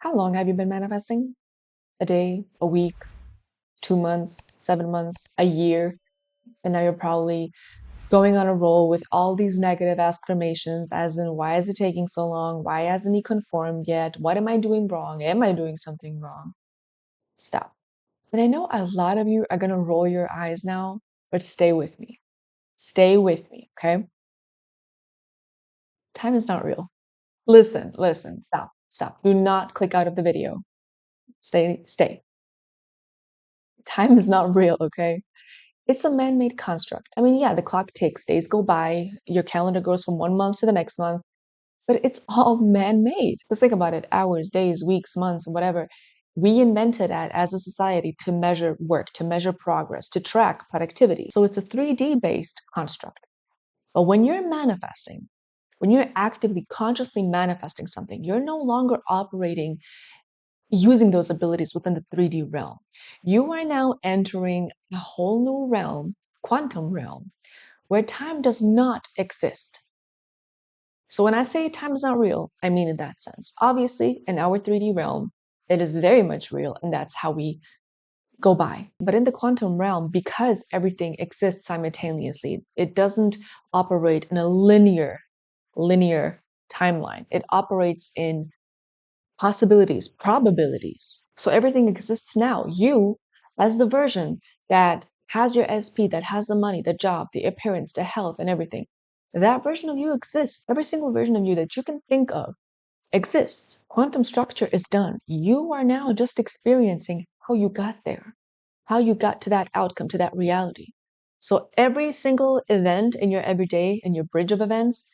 How long have you been manifesting? A day, a week, 2 months, 7 months, a year? And now you're probably going on a roll with all these negative affirmations, as in, why is it taking so long? Why hasn't he conformed yet? What am I doing wrong? Am I doing something wrong? Stop. And I know a lot of you are going to roll your eyes now, but stay with me. Stay with me, okay? Time is not real. Listen, stop. Do not click out of the video. Stay. Time is not real, okay? It's a man-made construct. I mean, yeah, the clock ticks, days go by, your calendar goes from one month to the next month, but it's all man-made. Just think about it, hours, days, weeks, months, whatever. We invented that as a society to measure work, to measure progress, to track productivity. So it's a 3D based construct. But when you're manifesting, when you're actively, consciously manifesting something, you're no longer operating using those abilities within the 3D realm. You are now entering a whole new realm, quantum realm, where time does not exist. So when I say time is not real, I mean in that sense. Obviously, in our 3D realm, it is very much real, and that's how we go by. But in the quantum realm, because everything exists simultaneously, it doesn't operate in a linear timeline. It operates in possibilities, probabilities. So everything exists now. You, as the version that has your SP, that has the money, the job, the appearance, the health, and everything, that version of you exists. Every single version of you that you can think of exists. Quantum structure is done. You are now just experiencing how you got there, how you got to that outcome, to that reality. So every single event in your everyday, in your bridge of events,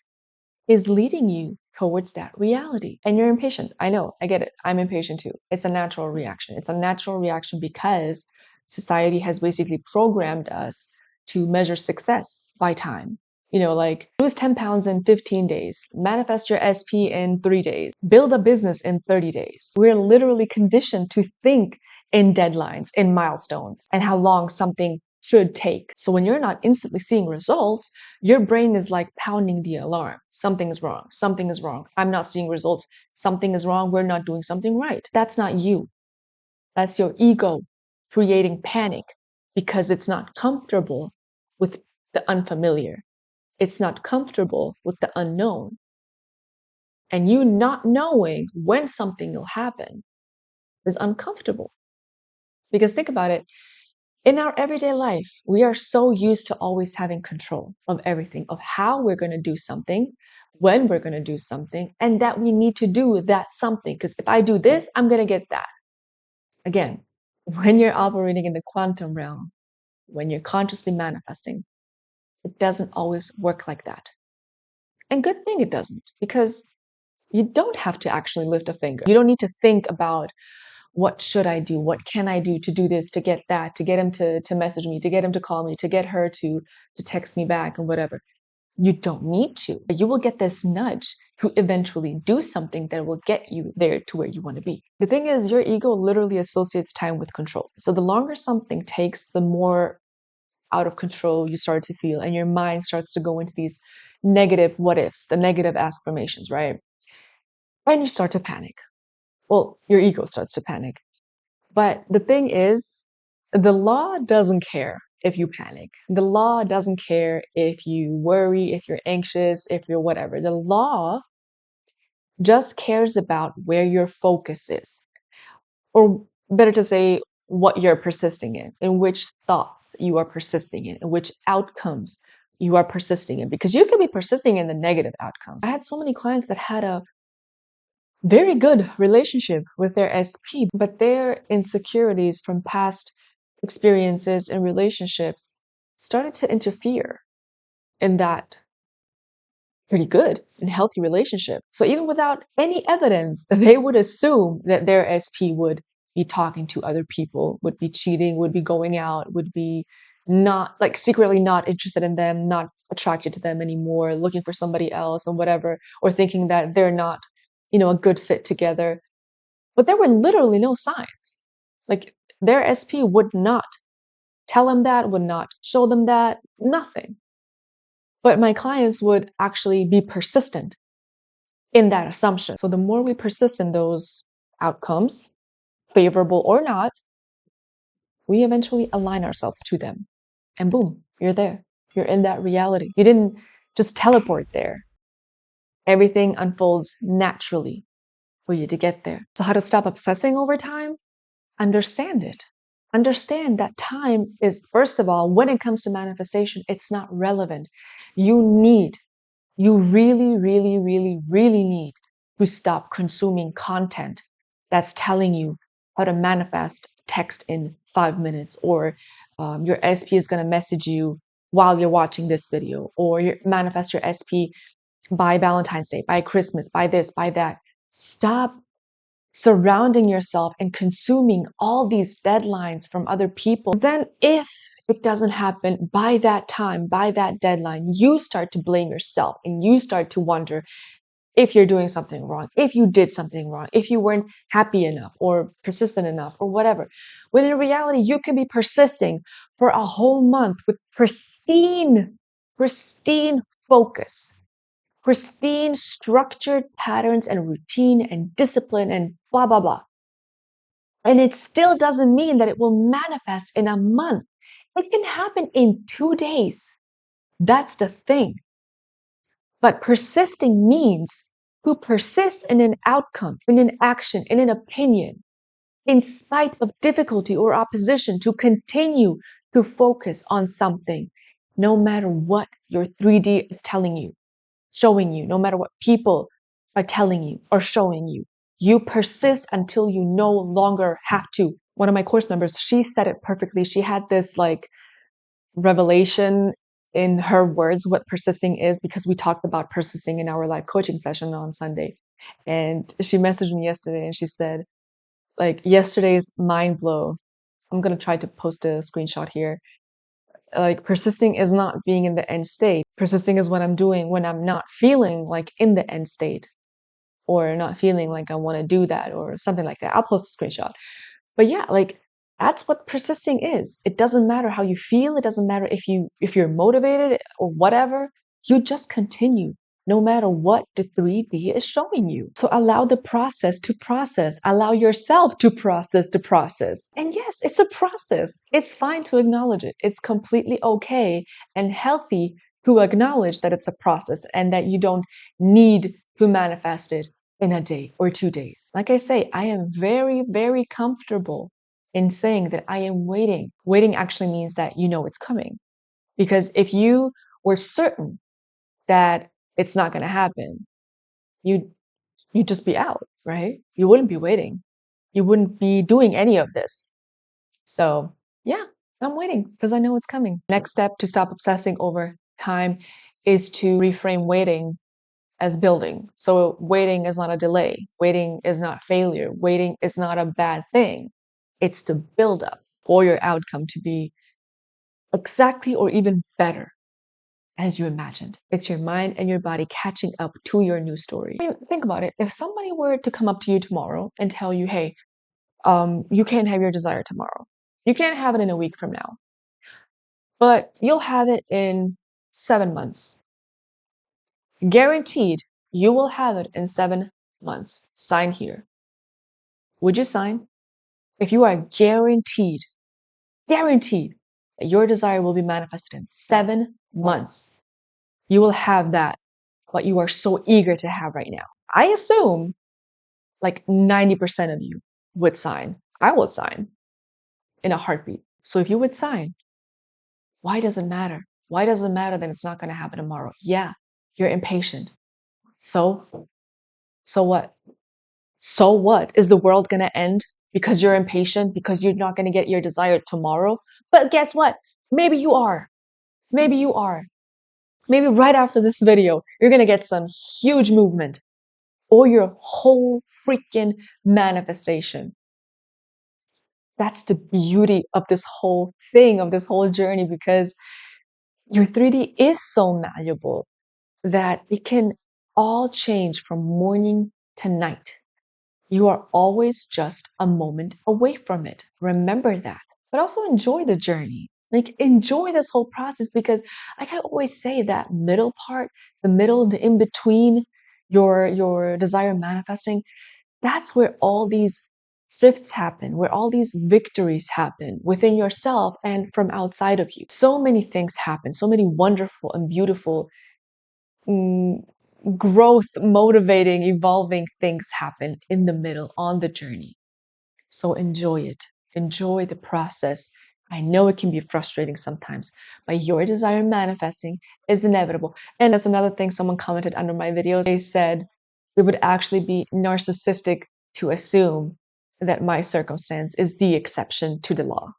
is leading you towards that reality. And you're impatient. I know, I get it. I'm impatient too. It's a natural reaction. It's a natural reaction because society has basically programmed us to measure success by time. You know, like lose 10 pounds in 15 days, manifest your SP in 3 days, build a business in 30 days. We're literally conditioned to think in deadlines, in milestones, and how long something should take. So when you're not instantly seeing results, your brain is like pounding the alarm. Something is wrong. Something is wrong. I'm not seeing results. Something is wrong. We're not doing something right. That's not you. That's your ego creating panic because it's not comfortable with the unfamiliar. It's not comfortable with the unknown. And you not knowing when something will happen is uncomfortable. Because think about it. In our everyday life, we are so used to always having control of everything, of how we're going to do something, when we're going to do something, and that we need to do that something. Because if I do this, I'm going to get that. Again, when you're operating in the quantum realm, when you're consciously manifesting, it doesn't always work like that. And good thing it doesn't, because you don't have to actually lift a finger. You don't need to think about, what should I do? What can I do to do this, to get that, to get him to message me, to get him to call me, to get her to text me back and whatever. You don't need to. You will get this nudge to eventually do something that will get you there to where you want to be. The thing is, your ego literally associates time with control. So the longer something takes, the more out of control you start to feel, and your mind starts to go into these negative what ifs, the negative affirmations, right? And you start to panic. Well, your ego starts to panic. But the thing is, the law doesn't care if you panic. The law doesn't care if you worry, if you're anxious, if you're whatever. The law just cares about where your focus is. Or better to say, what you're persisting in which thoughts you are persisting in which outcomes you are persisting in. Because you can be persisting in the negative outcomes. I had so many clients that had a very good relationship with their SP, but their insecurities from past experiences and relationships started to interfere in that pretty good and healthy relationship. So even without any evidence, they would assume that their SP would be talking to other people, would be cheating, would be going out, would be not like secretly not interested in them, not attracted to them anymore, looking for somebody else and whatever, or thinking that they're not, a good fit together. But there were literally no signs. Like their SP would not tell them that, would not show them that, nothing. But my clients would actually be persistent in that assumption. So the more we persist in those outcomes, favorable or not, we eventually align ourselves to them. And boom, you're there. You're in that reality. You didn't just teleport there. Everything unfolds naturally for you to get there. So how to stop obsessing over time? Understand it. Understand that time is, first of all, when it comes to manifestation, it's not relevant. You really, really, really, really need to stop consuming content that's telling you how to manifest text in 5 minutes, or your SP is going to message you while you're watching this video, or you manifest your SP by Valentine's Day, by Christmas, by this, by that. Stop surrounding yourself and consuming all these deadlines from other people. Then if it doesn't happen by that time, by that deadline, you start to blame yourself and you start to wonder if you're doing something wrong, if you did something wrong, if you weren't happy enough or persistent enough or whatever. When in reality, you can be persisting for a whole month with pristine focus, pristine structured patterns and routine and discipline and blah, blah, blah. And it still doesn't mean that it will manifest in a month. It can happen in 2 days. That's the thing. But persisting means who persists in an outcome, in an action, in an opinion, in spite of difficulty or opposition, to continue to focus on something, no matter what your 3D is telling you, showing you, no matter what people are telling you or showing you. You persist until you no longer have to. One of my course members, she said it perfectly. She had this like revelation in her words what persisting is, because we talked about persisting in our live coaching session on Sunday. And she messaged me yesterday and she said, like, yesterday's mind blow. I'm going to try to post a screenshot here. Like, persisting is not being in the end state. Persisting is what I'm doing when I'm not feeling like in the end state, or not feeling like I want to do that or something like that. I'll post a screenshot. But yeah, like, that's what persisting is. It doesn't matter how you feel. It doesn't matter if you're motivated or whatever. You just continue no matter what the 3D is showing you. So allow the process to process. Allow yourself to process the process. And yes, it's a process. It's fine to acknowledge it. It's completely okay and healthy to acknowledge that it's a process and that you don't need to manifest it in a day or 2 days. Like I say, I am very, very comfortable in saying that I am waiting. Waiting actually means that you know it's coming. Because if you were certain that it's not going to happen, you'd just be out, right? You wouldn't be waiting. You wouldn't be doing any of this. So yeah, I'm waiting because I know it's coming. Next step to stop obsessing over time is to reframe waiting as building. So waiting is not a delay. Waiting is not failure. Waiting is not a bad thing. It's to build up for your outcome to be exactly or even better as you imagined. It's your mind and your body catching up to your new story. I mean, think about it. If somebody were to come up to you tomorrow and tell you, hey, you can't have your desire tomorrow. You can't have it in a week from now, but you'll have it in 7 months. Guaranteed, you will have it in 7 months. Sign here. Would you sign? If you are guaranteed that your desire will be manifested in 7 months, you will have that, what you are so eager to have right now. I assume like 90% of you would sign. I would sign in a heartbeat. So if you would sign, why does it matter? Why does it matter that it's not going to happen tomorrow? Yeah, you're impatient. So what? So what? Is the world going to end because you're impatient, because you're not going to get your desire tomorrow? But guess what? Maybe you are. Maybe you are. Maybe right after this video, you're going to get some huge movement or your whole freaking manifestation. That's the beauty of this whole thing, of this whole journey, because your 3D is so malleable that it can all change from morning to night. You are always just a moment away from it. Remember that. But also enjoy the journey. Like, enjoy this whole process, because like I always say, that middle part, the in between your desire manifesting, That's where all these shifts happen, where all these victories happen within yourself and from outside of you. So many things happen, so many wonderful and beautiful, mm, growth motivating, evolving things happen in the middle on the journey. So enjoy it. Enjoy the process. I know it can be frustrating sometimes, but your desire manifesting is inevitable. And that's another thing someone commented under my videos. They said it would actually be narcissistic to assume that my circumstance is the exception to the law.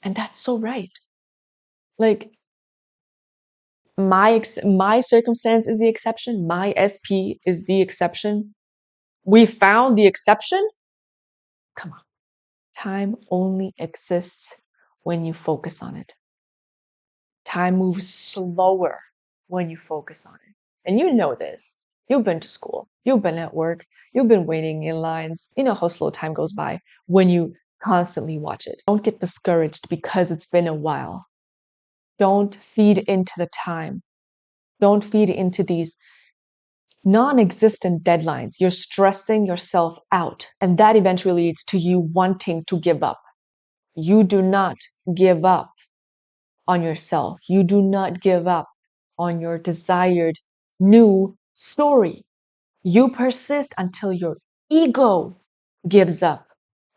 And that's so right. Like my circumstance is the exception. My SP is the exception. We found the exception. Come on. Time only exists when you focus on it. Time moves slower when you focus on it. And you know this. You've been to school, you've been at work, you've been waiting in lines. You know how slow time goes by when you constantly watch it. Don't get discouraged because it's been a while. Don't feed into the time. Don't feed into these non existent deadlines. You're stressing yourself out, and that eventually leads to you wanting to give up. You do not give up on yourself. You do not give up on your desired new story. You persist until your ego gives up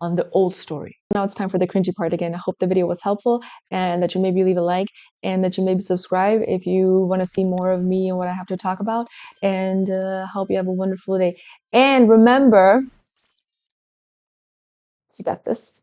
on the old story. Now it's time for the cringy part again. I hope the video was helpful and that you maybe leave a like and that you maybe subscribe if you want to see more of me and what I have to talk about. And hope you have a wonderful day. And remember, you got this.